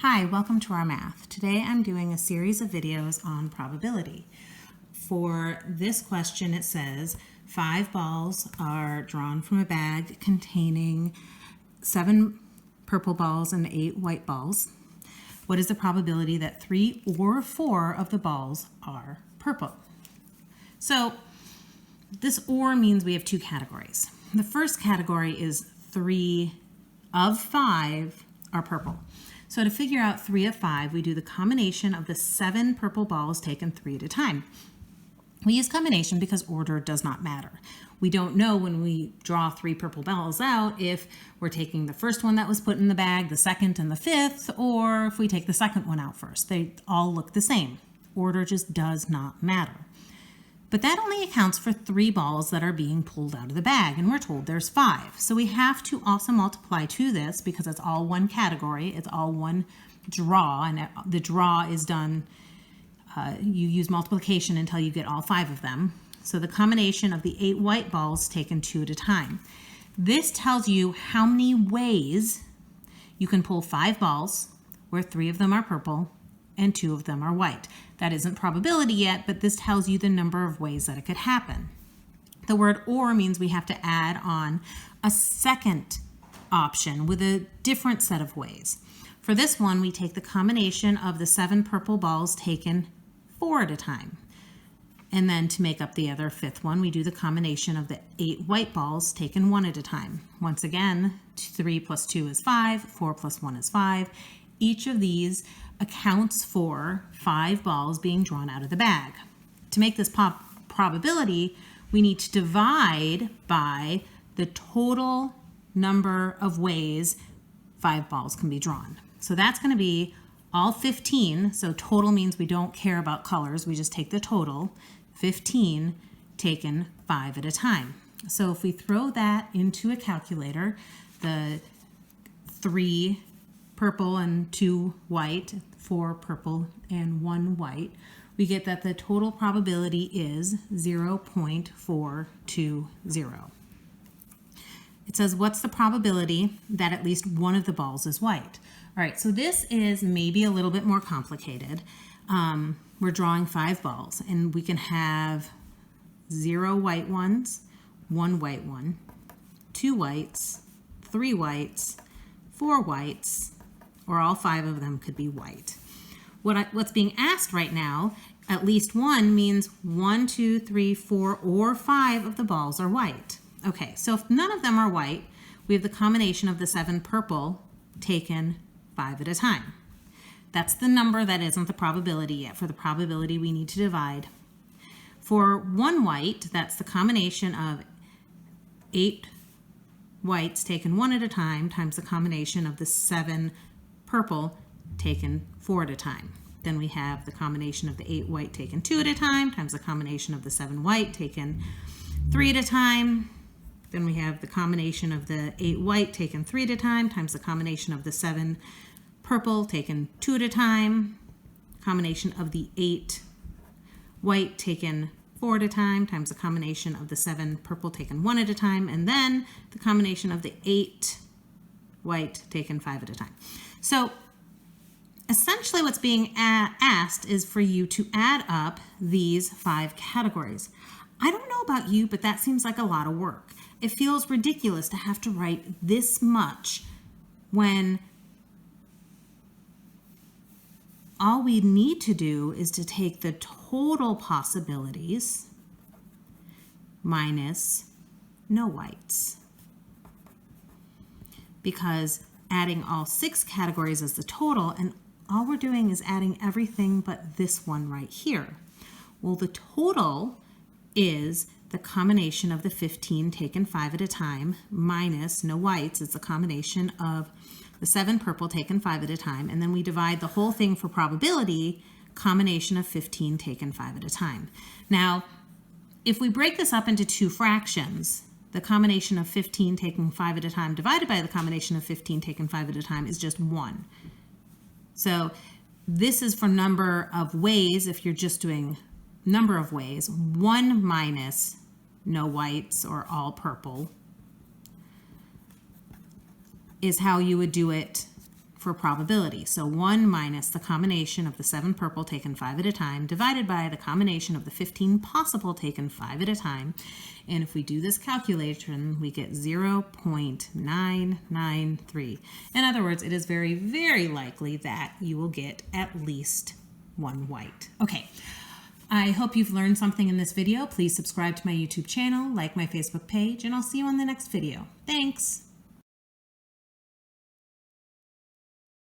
Hi, welcome to our math. Today I'm doing a series of videos on probability. For this question it says 5 balls are drawn from a bag containing 7 purple balls and 8 white balls. What is the probability that 3 or 4 of the balls are purple? So this or means we have 2 categories. The first category is 3 of 5 are purple. So to figure out 3 of 5, we do the combination of the 7 purple balls taken 3 at a time. We use combination because order does not matter. We don't know when we draw 3 purple balls out if we're taking the first one that was put in the bag, the second and the fifth, or if we take the second one out first. They all look the same. Order just does not matter. But that only accounts for 3 balls that are being pulled out of the bag, and we're told there's 5. So we have to also multiply to this because it's all one category, it's all one draw, and the draw is done, you use multiplication until you get all 5 of them. So the combination of the 8 white balls taken 2 at a time. This tells you how many ways you can pull 5 balls, where 3 of them are purple and 2 of them are white. That isn't probability yet, but this tells you the number of ways that it could happen. The word or means we have to add on a second option with a different set of ways. For this one, we take the combination of the 7 purple balls taken 4 at a time. And then to make up the other 5th one, we do the combination of the 8 white balls taken 1 at a time. Once again, 3 plus 2 is 5, 4 plus 1 is 5. Each of these accounts for 5 balls being drawn out of the bag. To make this probability, we need to divide by the total number of ways 5 balls can be drawn. So that's going to be all 15. So total means we don't care about colors. We just take the total. 15 taken 5 at a time. So if we throw that into a calculator, the 3 purple and 2 white, 4 purple and 1 white, we get that the total probability is 0.420. It says, what's the probability that at least one of the balls is white? All right, so this is maybe a little bit more complicated. We're drawing 5 balls, and we can have 0 white ones, 1 white one, 2 whites, 3 whites, 4 whites, or all 5 of them could be white. What's being asked right now, at least one means 1, 2, 3, 4, or 5 of the balls are white. Okay, so if none of them are white, we have the combination of the 7 purple taken 5 at a time. That's the number that isn't the probability yet. For the probability, we need to divide. For 1 white, that's the combination of 8 whites taken 1 at a time times the combination of the 7 purple taken 4 at a time. Then we have the combination of the 8 white taken 2 at a time times the combination of the 7 white taken 3 at a time. Then we have the combination of the 8 white taken 3 at a time times the combination of the 7 purple taken 2 at a time, combination of the 8 white taken 4 at a time times the combination of the 7 purple taken 1 at a time, and then the combination of the 8 white taken 5 at a time. So essentially what's being asked is for you to add up these 5 categories. I don't know about you, but that seems like a lot of work. It feels ridiculous to have to write this much when all we need to do is to take the total possibilities minus no whites. Because adding all 6 categories as the total, and all we're doing is adding everything but this one right here. Well, the total is the combination of the 15 taken 5 at a time minus no whites. It's a combination of the 7 purple taken 5 at a time, and then we divide the whole thing for probability, combination of 15 taken 5 at a time. Now, if we break this up into 2 fractions, the combination of 15 taken 5 at a time divided by the combination of 15 taken 5 at a time is just 1. So this is for number of ways. If you're just doing number of ways, 1 minus no whites or all purple is how you would do it for probability. So 1 minus the combination of the 7 purple taken 5 at a time divided by the combination of the 15 possible taken 5 at a time. And if we do this calculation, we get 0.993. In other words, it is very, very likely that you will get at least one white. Okay. I hope you've learned something in this video. Please subscribe to my YouTube channel, like my Facebook page, and I'll see you on the next video. Thanks!